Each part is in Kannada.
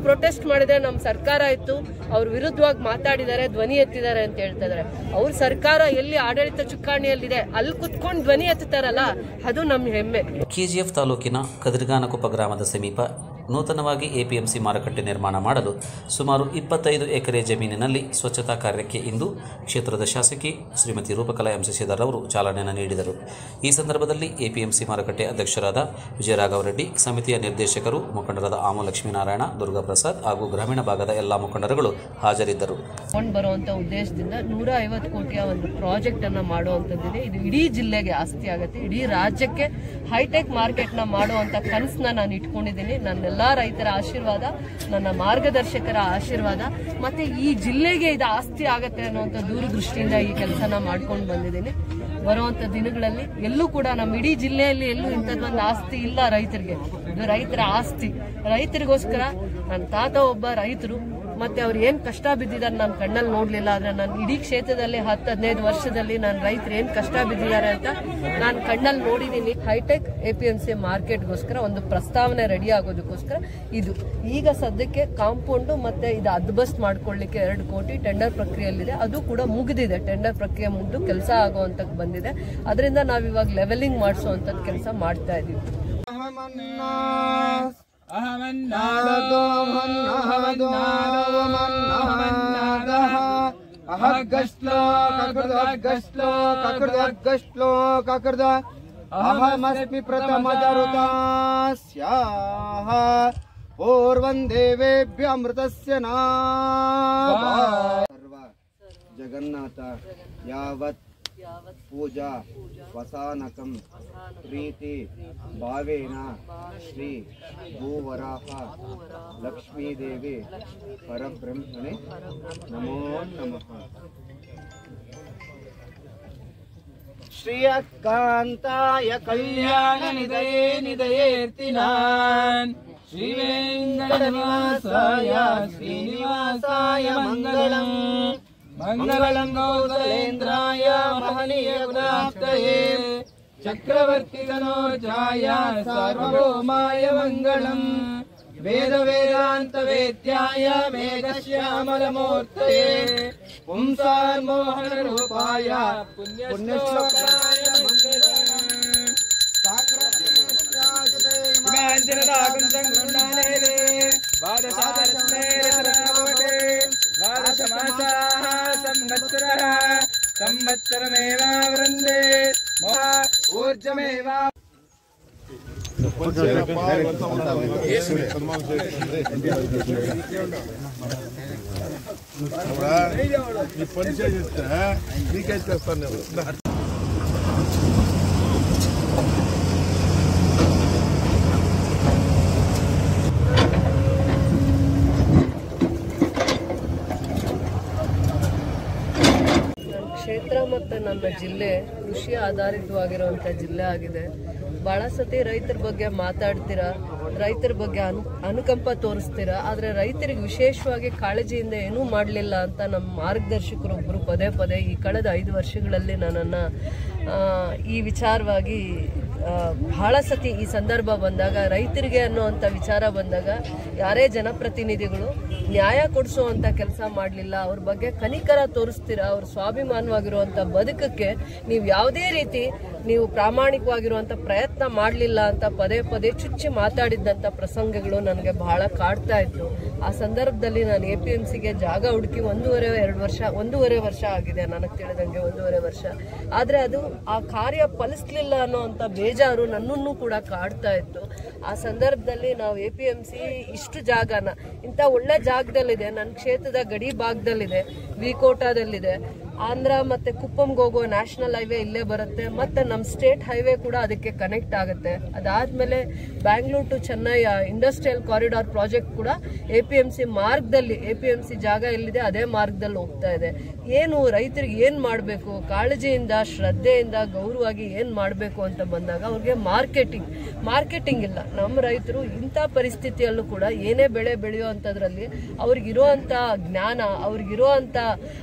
ಪ್ರೊಟೆಸ್ಟ್ ಮಾಡಿದ್ರೆ ನಮ್ಮ ಸರ್ಕಾರ ಇತ್ತು, ಅವ್ರ ವಿರುದ್ಧವಾಗಿ ಮಾತಾಡಿದ್ದಾರೆ, ಧ್ವನಿ ಎತ್ತಿದ್ದಾರೆ ಅಂತ ಹೇಳ್ತಾ ಇದಾರೆ. ಅವ್ರ ಸರ್ಕಾರ ಎಲ್ಲಿ ಆಡಳಿತ ಚುಕ್ಕಾಣಿಯಲ್ಲಿದೆ ಅಲ್ಲಿ ಕುತ್ಕೊಂಡು ಧ್ವನಿ ಎತ್ತುತ್ತಾರಲ್ಲ, ಅದು ನಮ್ಮ ಹೆಮ್ಮೆ. ಕೆಜಿಎಫ್ ತಾಲೂಕಿನ ಕದಿರ್ಗಾನಕೊಪ್ಪ ಗ್ರಾಮದ ಸಮೀಪ ನೂತನವಾಗಿ ಎಪಿಎಂಸಿ ಮಾರುಕಟ್ಟೆ ನಿರ್ಮಾಣ ಮಾಡಲು ಸುಮಾರು 25 ಎಕರೆ ಜಮೀನಿನಲ್ಲಿ ಸ್ವಚ್ಛತಾ ಕಾರ್ಯಕ್ಕೆ ಇಂದು ಕ್ಷೇತ್ರದ ಶಾಸಕಿ ಶ್ರೀಮತಿ ರೂಪಕಲಾ ಎಂ ಶಶಿಧರ್ ಅವರು ಚಾಲನೆಯನ್ನು ನೀಡಿದರು. ಈ ಸಂದರ್ಭದಲ್ಲಿ ಎಪಿಎಂಸಿ ಮಾರುಕಟ್ಟೆ ಅಧ್ಯಕ್ಷರಾದ ವಿಜಯರಾಘವ ರೆಡ್ಡಿ, ಸಮಿತಿಯ ನಿರ್ದೇಶಕರು ಮುಖಂಡರಾದ ಆಮು ಲಕ್ಷ್ಮೀನಾರಾಯಣ, ದುರ್ಗಾಪ್ರಸಾದ್ ಹಾಗೂ ಗ್ರಾಮೀಣ ಭಾಗದ ಎಲ್ಲ ಮುಖಂಡರುಗಳು ಹಾಜರಿದ್ದರು. ಬರುವಂತ ಉದ್ದೇಶದಿಂದ 150 ಕೋಟಿಯ ಒಂದು ಪ್ರಾಜೆಕ್ಟ್ ಅನ್ನ ಮಾಡುವಂತದ್ದಿದೆ. ಇದು ಇಡೀ ಜಿಲ್ಲೆಗೆ ಆಸ್ತಿ ಆಗುತ್ತೆ, ಇಡೀ ರಾಜ್ಯಕ್ಕೆ ಹೈಟೆಕ್ ಮಾರ್ಕೆಟ್ ನ ಮಾಡುವಂತ ಕನಸನ್ನ ನಾನು ಇಟ್ಕೊಂಡಿದ್ದೀನಿ. ನನ್ನೆಲ್ಲ ರೈತರ ಆಶೀರ್ವಾದ, ನನ್ನ ಮಾರ್ಗದರ್ಶಕರ ಆಶೀರ್ವಾದ, ಮತ್ತೆ ಈ ಜಿಲ್ಲೆಗೆ ಇದು ಆಸ್ತಿ ಆಗತ್ತೆ ಅನ್ನುವಂಥ ದೂರದೃಷ್ಟಿಯಿಂದ ಈ ಕೆಲಸನ ಮಾಡ್ಕೊಂಡು ಬಂದಿದ್ದೀನಿ. ಬರುವಂತ ದಿನಗಳಲ್ಲಿ ಎಲ್ಲೂ ಕೂಡ ನಮ್ಮ ಇಡೀ ಜಿಲ್ಲೆಯಲ್ಲಿ ಎಲ್ಲೂ ಇಂಥದ್ದೊಂದು ಆಸ್ತಿ ಇಲ್ಲ ರೈತರಿಗೆ. ಇದು ರೈತರ ಆಸ್ತಿ. ರೈತರಿಗೋಸ್ಕರ ನನ್ನ ತಾತ ಒಬ್ಬ ರೈತರು, ಮತ್ತೆ ಅವ್ರು ಏನ್ ಕಷ್ಟ ಬಿದ್ದಿದ್ದಾರೆ ನಾನು ಕಣ್ಣಲ್ಲಿ ನೋಡ್ಲಿಲ್ಲ. ಆದ್ರೆ ನಾನು ಇಡೀ ಕ್ಷೇತ್ರದಲ್ಲಿ 10-15 ವರ್ಷದಲ್ಲಿ ನಾನು ರೈತರು ಏನ್ ಕಷ್ಟ ಬಿದ್ದಿದ್ದಾರೆ ಅಂತ ನಾನು ಕಣ್ಣಲ್ಲಿ ನೋಡಿದೀನಿ. ಹೈಟೆಕ್ ಎಪಿಎಂಸಿ ಮಾರ್ಕೆಟ್ಗೋಸ್ಕರ ಒಂದು ಪ್ರಸ್ತಾವನೆ ರೆಡಿ ಆಗೋದಕ್ಕೋಸ್ಕರ ಇದು ಈಗ ಸದ್ಯಕ್ಕೆ ಕಾಂಪೌಂಡ್ ಮತ್ತೆ ಇದು ಅದ್ಬಸ್ಟ್ ಮಾಡ್ಕೊಳ್ಳಿಕ್ಕೆ 2 ಕೋಟಿ ಟೆಂಡರ್ ಪ್ರಕ್ರಿಯೆಯಲ್ಲಿದೆ. ಅದು ಕೂಡ ಮುಗಿದಿದೆ. ಟೆಂಡರ್ ಪ್ರಕ್ರಿಯೆ ಮುಗಿದು ಕೆಲಸ ಆಗುವಂತ ಬಂದಿದೆ. ಅದರಿಂದ ನಾವಿವಾಗ ಲೆವೆಲಿಂಗ್ ಮಾಡಿಸುವಂತ ಕೆಲಸ ಮಾಡ್ತಾ ಇದೀವಿ. ಅಹಮಸ್ಮಿ ಪ್ರಥಮಜರುತಾಸ್ಯಾಹ ಪೂರ್ವಂ ದೇವೇಭ್ಯ ಅಮೃತಸ್ಯ ನಾಮ ಸರ್ವ ಜಗನ್ನಾಥ ಯಾವತ್ ಪೂಜಾ ವಸಾನಕಂ ಪ್ರೀತಿ ಭಾವೇನ ಶ್ರೀ ಭೂವರಾಹ ಲಕ್ಷ್ಮೀದೇವಿ ಪರಬ್ರಹ್ಮಣೆ ನಮೋ ನಮಃ. ಶ್ರೀಯಕಾಂತಾಯ ಕಲ್ಯಾಣ ನಿಧಯೇ ನಿಧಯೇರ್ತಿನಾನ್ ಶ್ರೀ ವೆಂಕಟನಿವಾಸಾಯ ಶ್ರೀನಿವಾಸಾಯ ಮಂಗಳಂ ಮಂಗಳಂ ಕೌಸಲೇಂದ್ರಾಯ ಮಹನೀಯ ಗುಣಾಪ್ತಯೇ ಚಕ್ರವರ್ತಿ ತನೋಜಾಯ ಸಾರ್ವಭೌಮಾಯ ಮಂಗಳಂ ವೇದ ವೇದಾಂತ ವೇದ್ಯಾಯ ಮೇಘಶ್ಯಾಮಲ ಮೂರ್ತಯೇ ಪುಂಸಾನ್ ಮೋಹನ ರೂಪಾಯ ಪುಣ್ಯಶ್ಲೋಕಾಯ ಮಂಗಳಂ ಸಂವತ್ಸರಮೇವ ವೃಂದೇ ಊರ್ಜಮೇವ ಕ್ಷೇತ್ರ ಮತ್ತು ನನ್ನ ಜಿಲ್ಲೆ ಕೃಷಿ ಆಧಾರಿತವಾಗಿರುವಂಥ ಜಿಲ್ಲೆ ಆಗಿದೆ. ಭಾಳ ಸತಿ ರೈತರ ಬಗ್ಗೆ ಮಾತಾಡ್ತೀರಾ, ರೈತರ ಬಗ್ಗೆ ಅನುಕಂಪ ತೋರಿಸ್ತೀರಾ, ಆದರೆ ರೈತರಿಗೆ ವಿಶೇಷವಾಗಿ ಕಾಳಜಿಯಿಂದ ಏನೂ ಮಾಡಲಿಲ್ಲ ಅಂತ ನಮ್ಮ ಮಾರ್ಗದರ್ಶಕರೊಬ್ಬರು ಪದೇ ಪದೇ ಈ ಕಳೆದ 5 ವರ್ಷಗಳಲ್ಲಿ ನನ್ನನ್ನು ಈ ವಿಚಾರವಾಗಿ ಬಹಳ ಸತಿ ಈ ಸಂದರ್ಭ ಬಂದಾಗ, ರೈತರಿಗೆ ಅನ್ನುವಂಥ ವಿಚಾರ ಬಂದಾಗ ಯಾರೇ ಜನಪ್ರತಿನಿಧಿಗಳು ನ್ಯಾಯ ಕೊಡಿಸುವಂಥ ಕೆಲಸ ಮಾಡಲಿಲ್ಲ, ಅವ್ರ ಬಗ್ಗೆ ಕನಿಕರ ತೋರಿಸ್ತೀರಾ, ಅವ್ರ ಸ್ವಾಭಿಮಾನವಾಗಿರುವಂಥ ಬದುಕಕ್ಕೆ ನೀವು ಯಾವುದೇ ರೀತಿ ನೀವು ಪ್ರಾಮಾಣಿಕವಾಗಿರುವಂಥ ಪ್ರಯತ್ನ ಮಾಡಲಿಲ್ಲ ಅಂತ ಪದೇ ಪದೇ ಚುಚ್ಚಿ ಮಾತಾಡಿದ್ದಂಥ ಪ್ರಸಂಗಗಳು ನನಗೆ ಬಹಳ ಕಾಡ್ತಾ ಇತ್ತು. ಆ ಸಂದರ್ಭದಲ್ಲಿ ನಾನು APMCಗೆ ಜಾಗ ಹುಡುಕಿ 1.5 ವರ್ಷ ಆಗಿದೆ, ನನಗೆ ತಿಳಿದಂಗೆ 1.5 ವರ್ಷ. ಆದರೆ ಅದು ಆ ಕಾರ್ಯ ಫಲಿಸ್ಲಿಲ್ಲ ಅನ್ನೋ ಅಂತ ಬೇಜಾರು ನನ್ನನ್ನು ಕೂಡ ಕಾಡ್ತಾ ಇತ್ತು. ಆ ಸಂದರ್ಭದಲ್ಲಿ ನಾವು APMC ಇಷ್ಟು ಜಾಗನ ಇಂಥ ಒಳ್ಳೆ ಜಾಗದಲ್ಲಿದೆ, ನನ್ನ ಕ್ಷೇತ್ರದ ಗಡಿ ಭಾಗದಲ್ಲಿದೆ, ವಿಕೋಟಾದಲ್ಲಿದೆ, ಆಂಧ್ರ ಮತ್ತೆ ಕುಪ್ಪಂಗೆ ಹೋಗೋ ನ್ಯಾಷನಲ್ ಹೈವೇ ಇಲ್ಲೇ ಬರುತ್ತೆ, ಮತ್ತೆ ನಮ್ಮ ಸ್ಟೇಟ್ ಹೈವೇ ಕೂಡ ಅದಕ್ಕೆ ಕನೆಕ್ಟ್ ಆಗುತ್ತೆ. ಅದಾದ್ಮೇಲೆ Bangalore to Chennai industrial corridor project ಕೂಡ APMC ಮಾರ್ಗದಲ್ಲಿ, APMC ಜಾಗ ಎಲ್ಲಿದೆ ಅದೇ ಮಾರ್ಗದಲ್ಲಿ ಹೋಗ್ತಾ ಇದೆ. ಏನು ರೈತರಿಗೆ ಏನು ಮಾಡಬೇಕು, ಕಾಳಜಿಯಿಂದ ಶ್ರದ್ಧೆಯಿಂದ ಗೌರವವಾಗಿ ಏನು ಮಾಡಬೇಕು ಅಂತ ಬಂದಾಗ ಅವ್ರಿಗೆ ಮಾರ್ಕೆಟಿಂಗ್ ಇಲ್ಲ. ನಮ್ಮ ರೈತರು ಇಂಥ ಪರಿಸ್ಥಿತಿಯಲ್ಲೂ ಕೂಡ ಏನೇ ಬೆಳೆ ಬೆಳೆಯೋ ಅಂಥದ್ರಲ್ಲಿ ಅವ್ರಿಗಿರುವಂಥ ಜ್ಞಾನ, ಅವ್ರಿಗಿರುವಂಥ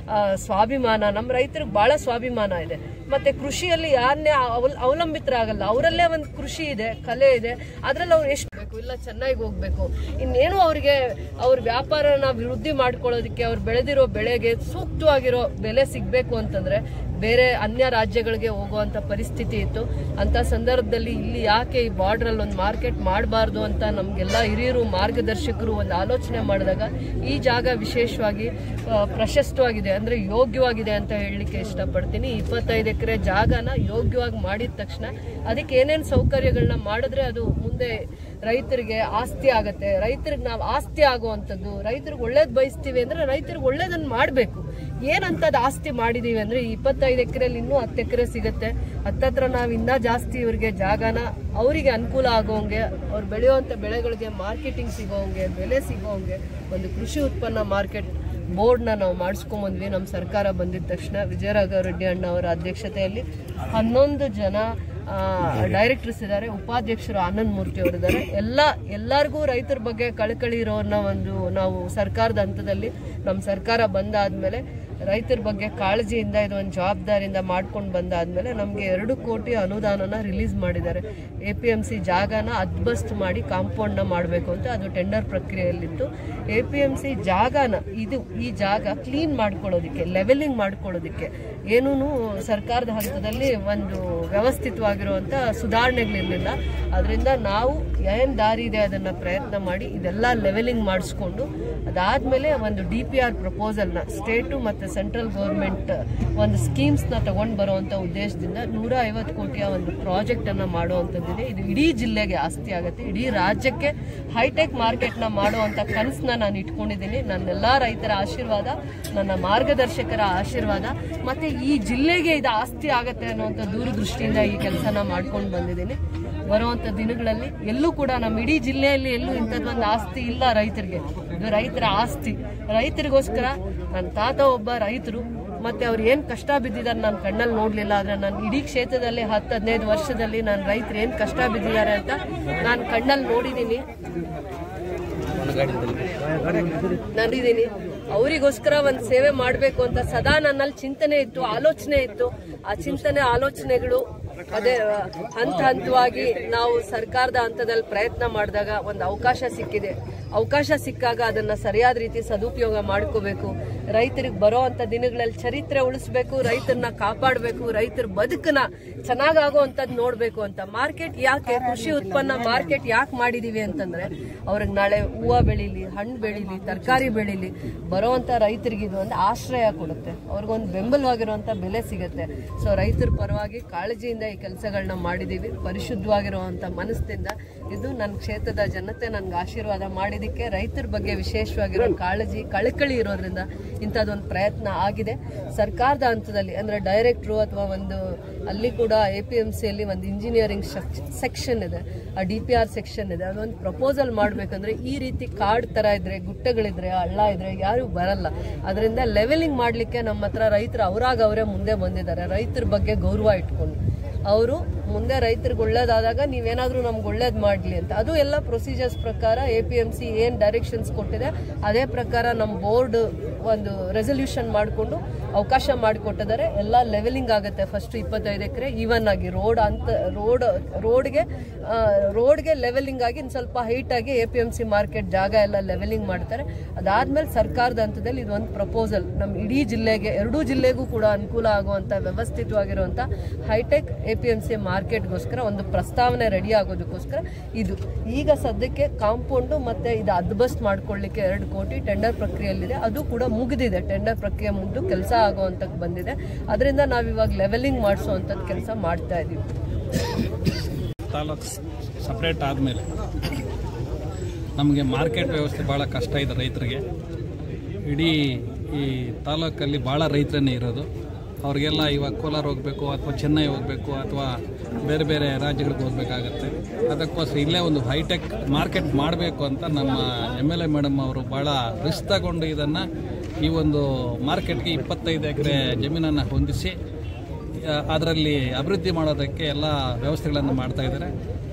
ಸ್ವಾಭಿಮಾನ, ನಮ್ಮ ರೈತರಿಗೆ ಬಹಳ ಸ್ವಾಭಿಮಾನ ಇದೆ. ಮತ್ತೆ ಕೃಷಿಯಲ್ಲಿ ಯಾರನ್ನೇ ಅವಲಂಬಿತರಾಗಲ್ಲ. ಅವರಲ್ಲೇ ಒಂದು ಕೃಷಿ ಇದೆ, ಕಲೆ ಇದೆ, ಅದ್ರಲ್ಲಿ ಅವ್ರು ಎಷ್ಟು ಬೇಕು ಇಲ್ಲ ಚೆನ್ನಾಗಿ ಹೋಗ್ಬೇಕು. ಇನ್ನೇನು ಅವ್ರಿಗೆ ಅವ್ರ ವ್ಯಾಪಾರನ ವೃದ್ಧಿ ಮಾಡ್ಕೊಳ್ಳೋದಕ್ಕೆ ಅವ್ರು ಬೆಳೆದಿರೋ ಬೆಳೆಗೆ ಸೂಕ್ತವಾಗಿರೋ ಬೆಲೆ ಸಿಗ್ಬೇಕು ಅಂತಂದ್ರೆ ಬೇರೆ ಅನ್ಯ ರಾಜ್ಯಗಳಿಗೆ ಹೋಗುವಂತ ಪರಿಸ್ಥಿತಿ ಇತ್ತು. ಅಂತ ಸಂದರ್ಭದಲ್ಲಿ ಇಲ್ಲಿ ಯಾಕೆ ಈ ಬಾರ್ಡರ್ ಅಲ್ಲಿ ಒಂದು ಮಾರ್ಕೆಟ್ ಮಾಡಬಾರ್ದು ಅಂತ ನಮ್ಗೆಲ್ಲ ಹಿರಿಯರು ಮಾರ್ಗದರ್ಶಕರು ಒಂದು ಆಲೋಚನೆ ಮಾಡಿದಾಗ ಈ ಜಾಗ ವಿಶೇಷವಾಗಿ ಪ್ರಶಸ್ತವಾಗಿದೆ, ಅಂದ್ರೆ ಯೋಗ್ಯವಾಗಿದೆ ಅಂತ ಹೇಳಲಿಕ್ಕೆ ಇಷ್ಟಪಡ್ತೀನಿ. 25 ಎಕರೆ ಜಾಗನ ಯೋಗ್ಯವಾಗಿ ಮಾಡಿದ ತಕ್ಷಣ ಅದಕ್ಕೆ ಏನೇನು ಸೌಕರ್ಯಗಳನ್ನ ಮಾಡಿದ್ರೆ ಅದು ಮುಂದೆ ರೈತರಿಗೆ ಆಸ್ತಿ ಆಗತ್ತೆ. ರೈತರಿಗೆ ನಾವು ಆಸ್ತಿ ಆಗುವಂಥದ್ದು, ರೈತರಿಗೆ ಒಳ್ಳೇದು ಬಯಸ್ತೀವಿ ಅಂದ್ರೆ ರೈತರಿಗೆ ಒಳ್ಳೇದನ್ನ ಮಾಡಬೇಕು. ಏನಂತದ್ದು ಆಸ್ತಿ ಮಾಡಿದೀವಿ ಅಂದ್ರೆ 25 ಎಕರೆಯಲ್ಲಿ ಇನ್ನೂ 10 ಎಕರೆ ಸಿಗುತ್ತೆ. ಹತ್ತತ್ರ ನಾವು ಇನ್ನೂ ಜಾಸ್ತಿ ಇವ್ರಿಗೆ ಜಾಗನ ಅವರಿಗೆ ಅನುಕೂಲ ಆಗೋಂಗೆ, ಅವ್ರು ಬೆಳೆಯುವಂಥ ಬೆಳೆಗಳಿಗೆ ಮಾರ್ಕೆಟಿಂಗ್ ಸಿಗೋಂಗೆ, ಬೆಲೆ ಸಿಗೋಂಗೆ ಒಂದು ಕೃಷಿ ಉತ್ಪನ್ನ ಮಾರ್ಕೆಟ್ ಬೋರ್ಡ್ನ ನಾವು ಮಾಡಿಸ್ಕೊಂಬಂದ್ವಿ. ನಮ್ಮ ಸರ್ಕಾರ ಬಂದಿದ ತಕ್ಷಣ ವಿಜಯರಾಘವ ರೆಡ್ಡಿ ಅಣ್ಣ ಅವರ ಅಧ್ಯಕ್ಷತೆಯಲ್ಲಿ 11 ಜನ ಡೈರೆಕ್ಟರ್ಸ್ ಇದ್ದಾರೆ, ಉಪಾಧ್ಯಕ್ಷರು ಆನಂದ್ ಮೂರ್ತಿ ಅವರಿದ್ದಾರೆ. ಎಲ್ಲರಿಗೂ ರೈತರ ಬಗ್ಗೆ ಕಳಕಳಿ ಇರೋನ್ನ ಒಂದು ನಾವು ಸರ್ಕಾರದ ಹಂತದಲ್ಲಿ ನಮ್ಮ ಸರ್ಕಾರ ಬಂದಾದ್ಮೇಲೆ ರೈತರ ಬಗ್ಗೆ ಕಾಳಜಿಯಿಂದ ಇದೊಂದು ಜವಾಬ್ದಾರಿಯಿಂದ ಮಾಡ್ಕೊಂಡು ಬಂದಾದ್ಮೇಲೆ ನಮಗೆ 2 ಕೋಟಿ ಅನುದಾನನ ರಿಲೀಸ್ ಮಾಡಿದ್ದಾರೆ. APMC ಜಾಗನ ಅದ್ಬಸ್ಟ್ ಮಾಡಿ ಕಾಂಪೌಂಡ್ನ ಮಾಡಬೇಕು ಅಂತ ಅದು ಟೆಂಡರ್ ಪ್ರಕ್ರಿಯೆಯಲ್ಲಿತ್ತು. APMC ಜಾಗನ ಈ ಜಾಗ ಕ್ಲೀನ್ ಮಾಡ್ಕೊಳ್ಳೋದಕ್ಕೆ, ಲೆವೆಲಿಂಗ್ ಮಾಡ್ಕೊಳ್ಳೋದಕ್ಕೆ ಏನೂ ಸರ್ಕಾರದ ಹಂತದಲ್ಲಿ ಒಂದು ವ್ಯವಸ್ಥಿತವಾಗಿರುವಂಥ ಸುಧಾರಣೆಗಳಿರಲಿಲ್ಲ. ಅದರಿಂದ ನಾವು ಏನು ದಾರಿ ಇದೆ ಅದನ್ನು ಪ್ರಯತ್ನ ಮಾಡಿ ಇದೆಲ್ಲ ಲೆವೆಲಿಂಗ್ ಮಾಡಿಸ್ಕೊಂಡು ಅದಾದಮೇಲೆ ಒಂದು DPR ಪ್ರಪೋಸಲ್ನ ಸ್ಟೇಟು ಮತ್ತು ಸೆಂಟ್ರಲ್ ಗೌರ್ಮೆಂಟ್ ಒಂದು ಸ್ಕೀಮ್ಸ್ನ ತಗೊಂಡು ಬರುವಂಥ ಉದ್ದೇಶದಿಂದ 150 ಕೋಟಿಯ ಒಂದು ಪ್ರಾಜೆಕ್ಟನ್ನು ಮಾಡುವಂಥದ್ದಿದೆ. ಇದು ಇಡೀ ಜಿಲ್ಲೆಗೆ ಆಸ್ತಿ ಆಗುತ್ತೆ, ಇಡೀ ರಾಜ್ಯಕ್ಕೆ ಹೈಟೆಕ್ ಮಾರ್ಕೆಟ್ನ ಮಾಡುವಂಥ ಕನಸನ್ನ ನಾನು ಇಟ್ಕೊಂಡಿದ್ದೀನಿ. ನನ್ನೆಲ್ಲ ರೈತರ ಆಶೀರ್ವಾದ, ನನ್ನ ಮಾರ್ಗದರ್ಶಕರ ಆಶೀರ್ವಾದ ಮತ್ತು ಈ ಜಿಲ್ಲೆಗೆ ಇದು ಆಸ್ತಿ ಆಗತ್ತೆ ಅನ್ನುವಂಥ ದೂರದೃಷ್ಟಿಯಿಂದ ಈ ಕೆಲಸನ ಮಾಡ್ಕೊಂಡು ಬಂದಿದ್ದೀನಿ. ಬರುವಂಥ ದಿನಗಳಲ್ಲಿ ಎಲ್ಲೂ ಕೂಡ ನಮ್ಮ ಇಡೀ ಜಿಲ್ಲೆಯಲ್ಲಿ ಎಲ್ಲೂ ಇಂಥದ್ದೊಂದು ಆಸ್ತಿ ಇಲ್ಲ ರೈತರಿಗೆ. ಇದು ರೈತರ ಆಸ್ತಿ. ರೈತರಿಗೋಸ್ಕರ ನನ್ನ ತಾತ ಒಬ್ಬ ರೈತರು, ಮತ್ತೆ ಅವ್ರು ಏನು ಕಷ್ಟ ಬಿದ್ದಿದ್ದಾರೆ ನಾನು ಕಣ್ಣಲ್ಲಿ ನೋಡಲಿಲ್ಲ. ಆದರೆ ನಾನು ಇಡೀ ಕ್ಷೇತ್ರದಲ್ಲಿ 10-15 ವರ್ಷದಲ್ಲಿ ನಾನು ರೈತರು ಏನು ಕಷ್ಟ ಬಿದ್ದಿದ್ದಾರೆ ಅಂತ ನಾನು ಕಣ್ಣಲ್ಲಿ ನೋಡಿದ್ದೀನಿ. ಅವರಿಗೋಸ್ಕರ ಒಂದು ಸೇವೆ ಮಾಡಬೇಕು ಅಂತ ಸದಾ ನನ್ನಲ್ಲಿ ಚಿಂತನೆ ಇತ್ತು, ಆಲೋಚನೆ ಇತ್ತು. ಆ ಚಿಂತನೆ ಆಲೋಚನೆಗಳು ಅದೇ ಹಂತವಾಗಿ ನಾವು ಸರ್ಕಾರದ ಹಂತದಲ್ಲಿ ಪ್ರಯತ್ನ ಮಾಡಿದಾಗ ಒಂದು ಅವಕಾಶ ಸಿಕ್ಕಿದೆ. ಅವಕಾಶ ಸಿಕ್ಕಾಗ ಅದನ್ನ ಸರಿಯಾದ ರೀತಿ ಸದುಪಯೋಗ ಮಾಡ್ಕೋಬೇಕು. ರೈತರಿಗೆ ಬರೋ ಅಂತ ದಿನಗಳಲ್ಲಿ ಚರಿತ್ರೆ ಉಳಿಸ್ಬೇಕು, ರೈತರನ್ನ ಕಾಪಾಡಬೇಕು, ರೈತರ ಬದುಕನ್ನ ಚೆನ್ನಾಗಾಗೋ ಅಂತದ್ ನೋಡ್ಬೇಕು ಅಂತ. ಮಾರ್ಕೆಟ್ ಯಾಕೆ, ಕೃಷಿ ಉತ್ಪನ್ನ ಮಾರ್ಕೆಟ್ ಯಾಕೆ ಮಾಡಿದೀವಿ ಅಂತಂದ್ರೆ ಅವ್ರಿಗೆ ನಾಳೆ ಹೂವು ಬೆಳೀಲಿ, ಹಣ್ಣು ಬೆಳೀಲಿ, ತರಕಾರಿ ಬೆಳೀಲಿ, ಬರೋವಂಥ ರೈತರಿಗೆ ಇದು ಒಂದು ಆಶ್ರಯ ಕೊಡುತ್ತೆ, ಅವ್ರಿಗೊಂದು ಬೆಂಬಲವಾಗಿರುವಂಥ ಬೆಲೆ ಸಿಗುತ್ತೆ. ಸೊ ರೈತರ ಪರವಾಗಿ ಕಾಳಜಿಯಿಂದ ಈ ಕೆಲಸಗಳನ್ನ ಮಾಡಿದೀವಿ. ಪರಿಶುದ್ಧವಾಗಿರುವಂಥ ಮನಸ್ಸಿಂದ ಇದು ನನ್ನ ಕ್ಷೇತ್ರದ ಜನತೆ ನನಗೆ ಆಶೀರ್ವಾದ ಮಾಡಿದಕ್ಕೆ ರೈತರ ಬಗ್ಗೆ ವಿಶೇಷವಾಗಿರೋ ಕಾಳಜಿ, ಕಳಕಳಿ ಇರೋದ್ರಿಂದ ಇಂಥದ್ದೊಂದು ಪ್ರಯತ್ನ ಆಗಿದೆ. ಸರ್ಕಾರದ ಹಂತದಲ್ಲಿ ಅಂದರೆ ಡೈರೆಕ್ಟ್ರು ಅಥವಾ ಒಂದು ಅಲ್ಲಿ ಕೂಡ APMCಯಲ್ಲಿ ಒಂದು ಇಂಜಿನಿಯರಿಂಗ್ ಸೆಕ್ಷನ್ ಇದೆ, ಆ DPR ಸೆಕ್ಷನ್ ಇದೆ. ಅದೊಂದು ಪ್ರಪೋಸಲ್ ಮಾಡಬೇಕಂದ್ರೆ ಈ ರೀತಿ ಕಾಡ್ ಥರ ಇದ್ರೆ, ಗುಟ್ಟಗಳಿದ್ರೆ, ಹಳ್ಳ ಇದ್ರೆ ಯಾರು ಬರಲ್ಲ. ಅದರಿಂದ ಲೆವೆಲಿಂಗ್ ಮಾಡಲಿಕ್ಕೆ ನಮ್ಮ ಹತ್ರ ರೈತರು ಅವರೇ ಮುಂದೆ ಬಂದಿದ್ದಾರೆ. ರೈತರ ಬಗ್ಗೆ ಗೌರವ ಇಟ್ಕೊಂಡು ಅವರು ಮುಂದೆ ರೈತರಿಗೆ ಒಳ್ಳೇದಾದಾಗ ನೀವೇನಾದರೂ ನಮ್ಗೆ ಒಳ್ಳೇದು ಮಾಡಲಿ ಅಂತ. ಅದು ಎಲ್ಲ ಪ್ರೊಸೀಜರ್ಸ್ ಪ್ರಕಾರ APMC ಏನು ಡೈರೆಕ್ಷನ್ಸ್ ಕೊಟ್ಟಿದೆ ಅದೇ ಪ್ರಕಾರ ನಮ್ಮ ಬೋರ್ಡ್ ಒಂದು ರೆಸಲ್ಯೂಷನ್ ಮಾಡಿಕೊಂಡು ಅವಕಾಶ ಮಾಡಿಕೊಟ್ಟಿದ್ದಾರೆ. ಎಲ್ಲ ಲೆವೆಲಿಂಗ್ ಆಗುತ್ತೆ. ಫಸ್ಟ್ 25 ಎಕರೆ ಈವನ್ ಆಗಿ ರೋಡ್ಗೆ ಲೆವೆಲಿಂಗ್ ಆಗಿ ಇನ್ನು ಸ್ವಲ್ಪ ಹೈಟ್ ಆಗಿ APMC ಮಾರ್ಕೆಟ್ ಜಾಗ ಎಲ್ಲ ಲೆವೆಲಿಂಗ್ ಮಾಡ್ತಾರೆ. ಅದಾದ್ಮೇಲೆ ಸರ್ಕಾರದ ಹಂತದಲ್ಲಿ ಇದೊಂದು ಪ್ರಪೋಸಲ್ ನಮ್ಮ ಇಡೀ ಜಿಲ್ಲೆಗೆ, 2 ಜಿಲ್ಲೆಗೂ ಕೂಡ ಅನುಕೂಲ ಆಗುವಂಥ ವ್ಯವಸ್ಥಿತವಾಗಿರುವಂಥ ಹೈಟೆಕ್ APMC ಮಾರ್ಕೆಟ್ಗೋಸ್ಕರ ಒಂದು ಪ್ರಸ್ತಾವನೆ ರೆಡಿ ಆಗೋದಕ್ಕೋಸ್ಕರ ಇದು ಈಗ ಸದ್ಯಕ್ಕೆ ಕಾಂಪೌಂಡು ಮತ್ತೆ ಇದು ಅದ್ಬಸ್ಟ್ ಮಾಡ್ಕೊಳ್ಳಿಕ್ಕೆ 2 ಕೋಟಿ ಟೆಂಡರ್ ಪ್ರಕ್ರಿಯೆಯಲ್ಲಿದೆ. ಅದು ಕೂಡ ಮುಗಿದಿದೆ, ಟೆಂಡರ್ ಪ್ರಕ್ರಿಯೆ ಮುಗಿದು ಕೆಲಸ ಆಗುವಂಥದ್ದು ಬಂದಿದೆ. ಅದರಿಂದ ನಾವಿವಾಗ ಲೆವೆಲಿಂಗ್ ಮಾಡಿಸುವಂಥದ್ದು ಕೆಲಸ ಮಾಡ್ತಾ ಇದ್ದೀವಿ. ತಾಲೂಕು ಸಪ್ರೇಟ್ ಆದಮೇಲೆ ನಮಗೆ ಮಾರ್ಕೆಟ್ ವ್ಯವಸ್ಥೆ ಭಾಳ ಕಷ್ಟ ಇದೆ ರೈತರಿಗೆ. ಇಡೀ ಈ ತಾಲೂಕಲ್ಲಿ ಭಾಳ ರೈತರನ್ನೇ ಇರೋದು. ಅವ್ರಿಗೆಲ್ಲ ಇವಾಗ ಕೋಲಾರ ಹೋಗಬೇಕು ಅಥವಾ ಚೆನ್ನೈ ಹೋಗಬೇಕು ಅಥವಾ ಬೇರೆ ಬೇರೆ ರಾಜ್ಯಗಳಿಗೆ ಹೋಗಬೇಕಾಗತ್ತೆ. ಅದಕ್ಕೋಸ್ಕರ ಇಲ್ಲೇ ಒಂದು ಹೈಟೆಕ್ ಮಾರ್ಕೆಟ್ ಮಾಡಬೇಕು ಅಂತ ನಮ್ಮ MLA ಮೇಡಮ್ ಅವರು ಭಾಳ ರಿಸ್ಕ್ ತಗೊಂಡು ಇದನ್ನು ಈ ಒಂದು ಮಾರ್ಕೆಟ್ಗೆ 25 ಎಕರೆ ಜಮೀನನ್ನು ಹೊಂದಿಸಿ ಅದರಲ್ಲಿ ಅಭಿವೃದ್ಧಿ ಮಾಡೋದಕ್ಕೆ ಎಲ್ಲ ವ್ಯವಸ್ಥೆಗಳನ್ನು ಮಾಡ್ತಾ ಇದ್ದಾರೆ.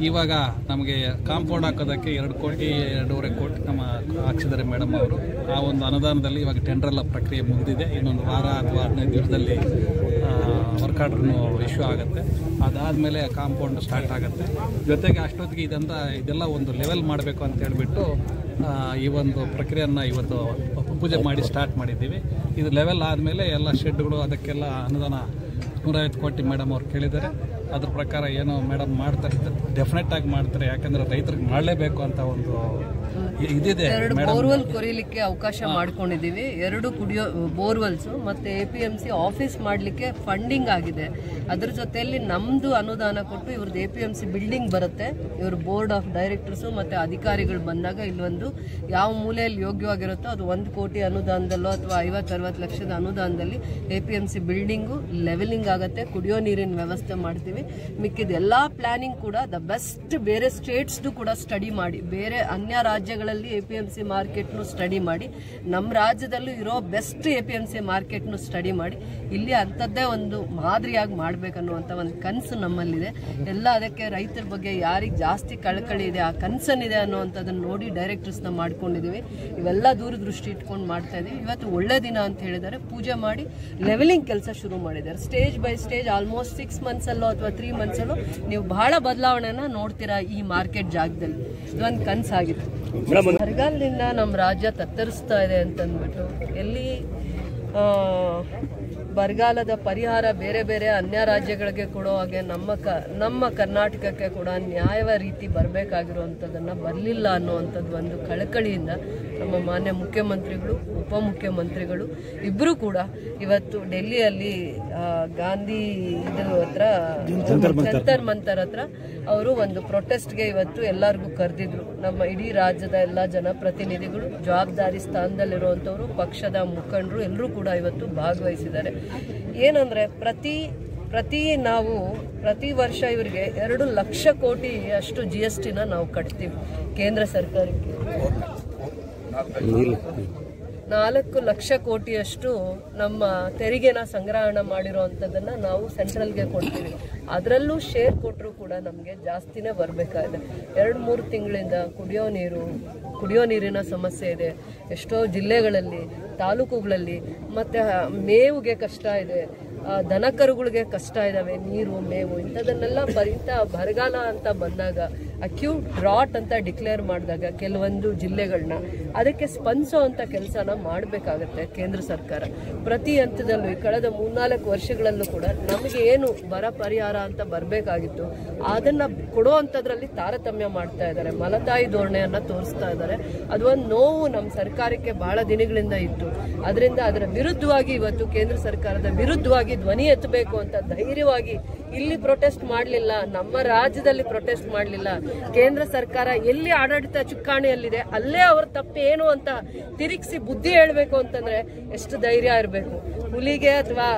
ಇವಾಗ ನಮಗೆ ಕಾಂಪೌಂಡ್ ಹಾಕೋದಕ್ಕೆ 2 ಕೋಟಿ 2.5 ಕೋಟಿ ನಮ್ಮ ಹಾಕ್ಸಿದ್ದಾರೆ ಮೇಡಮ್ ಅವರು. ಆ ಒಂದು ಅನುದಾನದಲ್ಲಿ ಇವಾಗ ಟೆಂಡರ್ ಪ್ರಕ್ರಿಯೆ ಮುಗಿದಿದೆ. ಇನ್ನೊಂದು ವಾರ ಅಥವಾ 15 ದಿವಸದಲ್ಲಿ ವರ್ಕ್ ಆರ್ಡ್ರೂ ಇಶ್ಯೂ ಆಗುತ್ತೆ. ಅದಾದಮೇಲೆ ಕಾಂಪೌಂಡ್ ಸ್ಟಾರ್ಟ್ ಆಗುತ್ತೆ. ಜೊತೆಗೆ ಅಷ್ಟೊತ್ತಿಗೆ ಇದೆಲ್ಲ ಒಂದು ಲೆವೆಲ್ ಮಾಡಬೇಕು ಅಂತ ಹೇಳಿಬಿಟ್ಟು ಈ ಒಂದು ಪ್ರಕ್ರಿಯೆಯನ್ನು ಇವತ್ತು ಪೂಜೆ ಮಾಡಿ ಸ್ಟಾರ್ಟ್ ಮಾಡಿದ್ದೀವಿ. ಇದು ಲೆವೆಲ್ ಆದಮೇಲೆ ಎಲ್ಲ ಶೆಡ್ಗಳು ಅದಕ್ಕೆಲ್ಲ ಅನುದಾನ 150 ಕೋಟಿ ಮೇಡಮ್ ಅವ್ರು ಕೇಳಿದ್ದಾರೆ. ಅದ್ರ ಪ್ರಕಾರ ಏನೋ ಮೇಡಮ್ ಮಾಡ್ತಾರೆ, ಡೆಫಿನೆಟ್ ಆಗಿ ಮಾಡ್ತಾರೆ. ಯಾಕಂದ್ರೆ ರೈತರಿಗೆ ಮಾಡಲೇಬೇಕು ಅಂತ ಒಂದು ಇದಿದೆ. 2 ಬೋರ್ವೆಲ್ ಕೊರಿಲಿಕ್ಕೆ ಅವಕಾಶ ಮಾಡ್ಕೊಂಡಿದ್ದೀವಿ. 2 ಕುಡಿಯೋ ಬೋರ್ವೆಲ್ಸ್ ಮತ್ತೆ APMC ಆಫೀಸ್ ಮಾಡಲಿಕ್ಕೆ ಫಂಡಿಂಗ್ ಆಗಿದೆ. ಅದ್ರ ಜೊತೆಯಲ್ಲಿ ನಮ್ದು ಅನುದಾನ ಕೊಟ್ಟು ಇವ್ರದ್ದು APMC ಬಿಲ್ಡಿಂಗ್ ಬರುತ್ತೆ. ಇವ್ರ ಬೋರ್ಡ್ ಆಫ್ ಡೈರೆಕ್ಟರ್ಸು ಮತ್ತೆ ಅಧಿಕಾರಿಗಳು ಬಂದಾಗ ಇಲ್ಲೊಂದು ಯಾವ ಮೂಲೆಯಲ್ಲಿ ಯೋಗ್ಯವಾಗಿರುತ್ತೋ ಅದು 1 ಕೋಟಿ ಅನುದಾನದಲ್ಲೋ ಅಥವಾ 50-60 ಲಕ್ಷದ ಅನುದಾನದಲ್ಲಿ APMC ಬಿಲ್ಡಿಂಗು ಲೆವೆಲಿಂಗ್ ಆಗುತ್ತೆ. ಕುಡಿಯೋ ನೀರಿನ ವ್ಯವಸ್ಥೆ ಮಾಡ್ತೀವಿ. ಮಿಕ್ಕಿದ ಎಲ್ಲಾ ಪ್ಲಾನಿಂಗ್ ಕೂಡ ದ ಬೆಸ್ಟ್ ಬೇರೆ ಸ್ಟೇಟ್ಸ್ದು ಕೂಡ ಸ್ಟಡಿ ಮಾಡಿ, ಬೇರೆ ಅನ್ಯ ರಾಜ್ಯಗಳಲ್ಲಿ APMC ಮಾರ್ಕೆಟ್ನು ಸ್ಟಡಿ ಮಾಡಿ, ನಮ್ಮ ರಾಜ್ಯದಲ್ಲೂ ಇರೋ ಬೆಸ್ಟ್ APMC ಮಾರ್ಕೆಟ್ನು ಸ್ಟಡಿ ಮಾಡಿ ಇಲ್ಲಿ ಅಂಥದ್ದೇ ಒಂದು ಮಾದರಿಯಾಗಿ ಮಾಡ್ಬೇಕನ್ನುವಂಥ ಒಂದು ಕನಸು ನಮ್ಮಲ್ಲಿದೆ. ಎಲ್ಲ ಅದಕ್ಕೆ ರೈತರ ಬಗ್ಗೆ ಯಾರಿಗೆ ಜಾಸ್ತಿ ಕಳಕಳಿ ಇದೆ, ಆ ಕನಸನ್ನಿದೆ ಅನ್ನೋವಂಥದ್ದನ್ನು ನೋಡಿ ಡೈರೆಕ್ಟರ್ಸ್ನ ಮಾಡ್ಕೊಂಡಿದ್ದೀವಿ. ಇವೆಲ್ಲ ದೂರದೃಷ್ಟಿ ಇಟ್ಕೊಂಡು ಮಾಡ್ತಾ ಇದ್ದೀವಿ. ಇವತ್ತು ಒಳ್ಳೆ ದಿನ ಅಂತ ಹೇಳಿದ್ದಾರೆ. ಪೂಜೆ ಮಾಡಿ ಲೆವೆಲಿಂಗ್ ಕೆಲಸ ಶುರು ಮಾಡಿದ್ದಾರೆ. ಸ್ಟೇಜ್ ಬೈ ಸ್ಟೇಜ್ ಆಲ್ಮೋಸ್ಟ್ 6 ಮಂತ್ಸಲ್ಲೋ ಅಥವಾ 3 ಮಂತ್ಸಲ್ಲೋ ನೀವು ಬಹಳ ಬದಲಾವಣೆನ ನೋಡ್ತೀರಾ ಈ ಮಾರ್ಕೆಟ್ ಜಾಗದಲ್ಲಿ. ಇದೊಂದು ಕನಸಾಗಿದೆ. ಬರಗಾಲದಿಂದ ನಮ್ಮ ರಾಜ್ಯ ತತ್ತರಿಸ್ತಾ ಇದೆ ಅಂತಂದ್ಬಿಟ್ಟು ಎಲ್ಲಿ ಬರಗಾಲದ ಪರಿಹಾರ ಬೇರೆ ಬೇರೆ ಅನ್ಯ ರಾಜ್ಯಗಳಿಗೆ ಕೊಡೋ ಹಾಗೆ ನಮ್ಮ ಕರ್ನಾಟಕಕ್ಕೆ ಕೂಡ ನ್ಯಾಯವ ರೀತಿ ಬರಬೇಕಾಗಿರುವಂಥದ್ದನ್ನು ಬರಲಿಲ್ಲ ಅನ್ನುವಂಥದ್ದು ಒಂದು ಕಳಕಳಿಯಿಂದ ನಮ್ಮ ಮಾನ್ಯ ಮುಖ್ಯಮಂತ್ರಿಗಳು, ಉಪಮುಖ್ಯಮಂತ್ರಿಗಳು ಇಬ್ಬರೂ ಕೂಡ ಇವತ್ತು ಡೆಲ್ಲಿಯಲ್ಲಿ ಗಾಂಧಿ ಹತ್ರ ಜಂತರ್ ಮಂತರ್ ಹತ್ರ ಅವರು ಒಂದು ಪ್ರೊಟೆಸ್ಟ್ಗೆ ಇವತ್ತು ಎಲ್ಲರಿಗೂ ಕರೆದಿದ್ರು. ನಮ್ಮ ಇಡೀ ರಾಜ್ಯದ ಎಲ್ಲ ಜನಪ್ರತಿನಿಧಿಗಳು, ಜವಾಬ್ದಾರಿ ಸ್ಥಾನದಲ್ಲಿರುವಂಥವ್ರು, ಪಕ್ಷದ ಮುಖಂಡರು ಎಲ್ಲರೂ ಕೂಡ ಇವತ್ತು ಭಾಗವಹಿಸಿದ್ದಾರೆ. ಏನಂದ್ರೆ ಪ್ರತಿ ವರ್ಷ ಇವರಿಗೆ 2 ಲಕ್ಷ ಕೋಟಿ ಅಷ್ಟು GSTನ ನಾವು ಕಟ್ತೀವಿ ಕೇಂದ್ರ ಸರ್ಕಾರಕ್ಕೆ. 4 ಲಕ್ಷ ಕೋಟಿಯಷ್ಟು ನಮ್ಮ ತೆರಿಗೆನ ಸಂಗ್ರಹಣ ಮಾಡಿರೋವಂಥದ್ದನ್ನ ನಾವು ಸೆಂಟ್ರಲ್ಗೆ ಕೊಡ್ತೀವಿ. ಅದರಲ್ಲೂ ಶೇರ್ ಕೊಟ್ಟರು ಕೂಡ ನಮಗೆ ಜಾಸ್ತಿನೇ ಬರಬೇಕಾಗಿದೆ. 2-3 ತಿಂಗಳಿಂದ ಕುಡಿಯೋ ನೀರಿನ ಸಮಸ್ಯೆ ಇದೆ. ಎಷ್ಟೋ ಜಿಲ್ಲೆಗಳಲ್ಲಿ, ತಾಲೂಕುಗಳಲ್ಲಿ, ಮತ್ತು ಮೇವಿಗೆ ಕಷ್ಟ ಇದೆ, ದನಕರುಗಳಿಗೆ ಕಷ್ಟ ಇದ್ದಾವೆ, ನೀರು, ಮೇವು ಇಂಥದನ್ನೆಲ್ಲ ಬರಗಾಲ ಅಂತ ಬಂದಾಗ, ಅಕ್ಯೂಟ್ ಡ್ರಾಟ್ ಅಂತ ಡಿಕ್ಲೇರ್ ಮಾಡಿದಾಗ ಕೆಲವೊಂದು ಜಿಲ್ಲೆಗಳನ್ನ ಅದಕ್ಕೆ ಸ್ಪಂದಿಸೋ ಅಂಥ ಕೆಲಸನ ಮಾಡಬೇಕಾಗತ್ತೆ ಕೇಂದ್ರ ಸರ್ಕಾರ. ಪ್ರತಿ ಹಂತದಲ್ಲೂ ಈ ಕಳೆದ 3-4 ವರ್ಷಗಳಲ್ಲೂ ಕೂಡ ನಮಗೆ ಏನು ಬರ ಪರಿಹಾರ ಅಂತ ಬರಬೇಕಾಗಿತ್ತು ಅದನ್ನು ಕೊಡೋ ಅಂಥದ್ರಲ್ಲಿ ತಾರತಮ್ಯ ಮಾಡ್ತಾ ಇದ್ದಾರೆ, ಮಲತಾಯಿ ಧೋರಣೆಯನ್ನು ತೋರಿಸ್ತಾ ಇದ್ದಾರೆ. ಅದು ಒಂದು ನೋವು ನಮ್ಮ ಸರ್ಕಾರಕ್ಕೆ ಬಹಳ ದಿನಗಳಿಂದ ಇತ್ತು. ಅದರಿಂದ ಅದರ ವಿರುದ್ಧವಾಗಿ ಇವತ್ತು ಕೇಂದ್ರ ಸರ್ಕಾರದ ವಿರುದ್ಧವಾಗಿ ಧ್ವನಿ ಎತ್ತಬೇಕು ಅಂತ ಧೈರ್ಯವಾಗಿ ಇಲ್ಲಿ ಪ್ರೊಟೆಸ್ಟ್ ಮಾಡಲಿಲ್ಲ, ನಮ್ಮ ರಾಜ್ಯದಲ್ಲಿ ಪ್ರೊಟೆಸ್ಟ್ ಮಾಡಲಿಲ್ಲ. ಕೇಂದ್ರ ಸರ್ಕಾರ ಎಲ್ಲಿ ಆಡಳಿತ ಚುಕ್ಕಾಣಿಯಲ್ಲಿದೆ ಅಲ್ಲೇ ಅವ್ರ ತಪ್ಪೇನು ಅಂತ ತಿರುಗಿಸಿ ಬುದ್ಧಿ ಹೇಳಬೇಕು ಅಂತಂದ್ರೆ ಎಷ್ಟು ಧೈರ್ಯ ಇರಬೇಕು. ಹುಲಿಗೆ ಅಥವಾ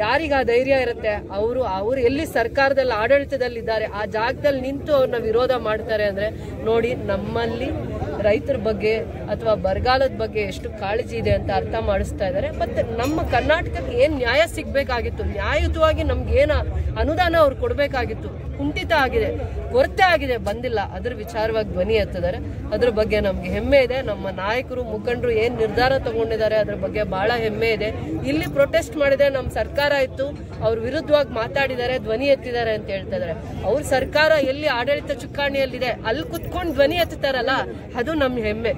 ಯಾರಿಗ ಆ ಧೈರ್ಯ ಇರುತ್ತೆ? ಅವರು ಎಲ್ಲಿ ಸರ್ಕಾರದಲ್ಲಿ ಆಡಳಿತದಲ್ಲಿದ್ದಾರೆ ಆ ಜಾಗದಲ್ಲಿ ನಿಂತು ಅವ್ರನ್ನ ವಿರೋಧ ಮಾಡ್ತಾರೆ ಅಂದ್ರೆ ನೋಡಿ, ನಮ್ಮಲ್ಲಿ ರೈತರ ಬಗ್ಗೆ ಅಥವಾ ಬರಗಾಲದ ಬಗ್ಗೆ ಎಷ್ಟು ಕಾಳಜಿ ಇದೆ ಅಂತ ಅರ್ಥ ಮಾಡಿಸ್ತಾ ಇದ್ದಾರೆ. ಮತ್ತೆ ನಮ್ಮ ಕರ್ನಾಟಕಕ್ಕೆ ಏನ್ ನ್ಯಾಯ ಸಿಗ್ಬೇಕಾಗಿತ್ತು, ನ್ಯಾಯಯುತವಾಗಿ ನಮ್ಗೆ ಏನ ಅನುದಾನ ಅವ್ರು ಕೊಡ್ಬೇಕಾಗಿತ್ತು, ಕುಂಠಿತ ಆಗಿದೆ, ಕೊರತೆ ಆಗಿದೆ, ಬಂದಿಲ್ಲ. ಅದ್ರ ವಿಚಾರವಾಗಿ ಧ್ವನಿ ಎತ್ತಿದ್ದಾರೆ. ಅದ್ರ ಬಗ್ಗೆ ನಮ್ಗೆ ಹೆಮ್ಮೆ ಇದೆ. ನಮ್ಮ ನಾಯಕರು, ಮುಖಂಡರು ಏನ್ ನಿರ್ಧಾರ ತಗೊಂಡಿದ್ದಾರೆ ಅದ್ರ ಬಗ್ಗೆ ಬಹಳ ಹೆಮ್ಮೆ ಇದೆ. ಇಲ್ಲಿ ಪ್ರೊಟೆಸ್ಟ್ ಮಾಡಿದ್ರೆ ನಮ್ಮ ಸರ್ಕಾರ ಇತ್ತು, ಅವ್ರ ವಿರುದ್ಧವಾಗಿ ಮಾತಾಡಿದ್ದಾರೆ, ಧ್ವನಿ ಎತ್ತಿದ್ದಾರೆ ಅಂತ ಹೇಳ್ತಾ ಇದಾರೆ. ಅವ್ರ ಸರ್ಕಾರ ಎಲ್ಲಿ ಆಡಳಿತ ಚುಕ್ಕಾಣಿಯಲ್ಲಿದೆ ಅಲ್ಲಿ ಕುತ್ಕೊಂಡು ಧ್ವನಿ ಎತ್ತಾರಲ್ಲ, ಅದು ನಮ್ಮ ಹೆಮ್ಮೆ.